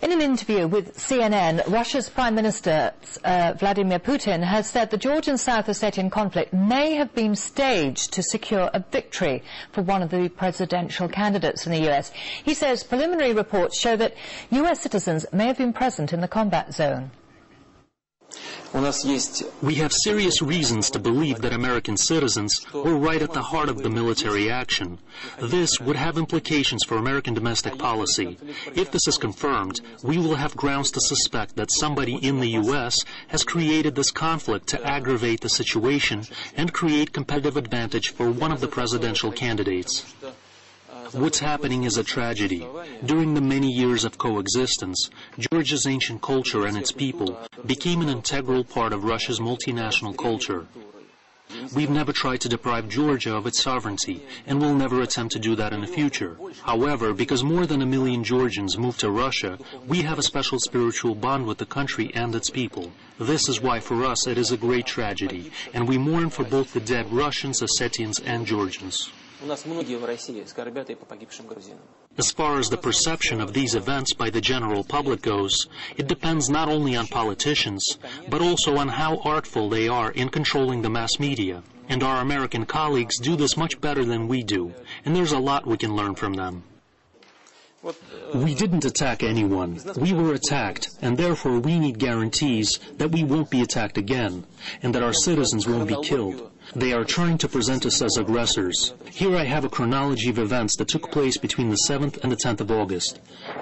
In an interview with CNN, Russia's Prime Minister Vladimir Putin has said the Georgian South Ossetian conflict may have been staged to secure a victory for one of the presidential candidates in the US. He says preliminary reports show that US citizens may have been present in the combat zone. We have serious reasons to believe that American citizens were right at the heart of the military action. This would have implications for American domestic policy. If this is confirmed, we will have grounds to suspect that somebody in the U.S. has created this conflict to aggravate the situation and create competitive advantage for one of the presidential candidates. What's happening is a tragedy. During the many years of coexistence, Georgia's ancient culture and its people became an integral part of Russia's multinational culture. We've never tried to deprive Georgia of its sovereignty, and will never attempt to do that in the future. However, because more than 1 million Georgians moved to Russia, we have a special spiritual bond with the country and its people. This is why for us it is a great tragedy, and we mourn for both the dead Russians, Ossetians, and Georgians. As far as the perception of these events by the general public goes, it depends not only on politicians, but also on how artful they are in controlling the mass media. And our American colleagues do this much better than we do, and there's a lot we can learn from them. We didn't attack anyone. We were attacked, and therefore we need guarantees that we won't be attacked again, and that our citizens won't be killed. They are trying to present us as aggressors. Here I have a chronology of events that took place between the 7th and the 10th of August.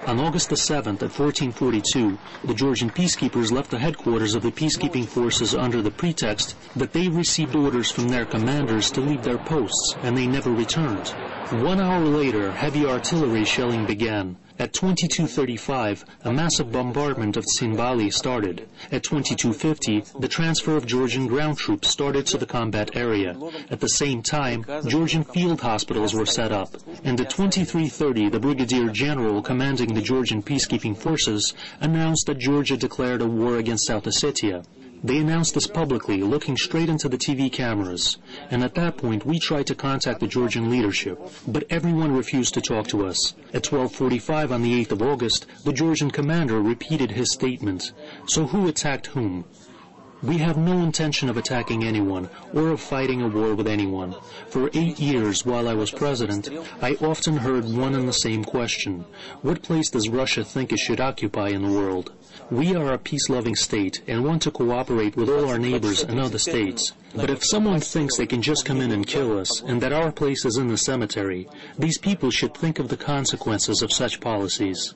On August the 7th at 1442, the Georgian peacekeepers left the headquarters of the peacekeeping forces under the pretext that they received orders from their commanders to leave their posts, and they never returned. 1 hour later, heavy artillery shelling began. At 22:35, a massive bombardment of Tsinvali started. At 22:50, the transfer of Georgian ground troops started to the combat area. At the same time, Georgian field hospitals were set up. And at 23:30, the Brigadier General commanding the Georgian peacekeeping forces announced that Georgia declared a war against South Ossetia. They announced this publicly, looking straight into the TV cameras. And at that point, we tried to contact the Georgian leadership, but everyone refused to talk to us. At 12:45 on the 8th of August, the Georgian commander repeated his statement. So who attacked whom? We have no intention of attacking anyone or of fighting a war with anyone. For 8 years while I was president, I often heard one and the same question. What place does Russia think it should occupy in the world? We are a peace-loving state and want to cooperate with all our neighbors and other states. But if someone thinks they can just come in and kill us and that our place is in the cemetery, these people should think of the consequences of such policies.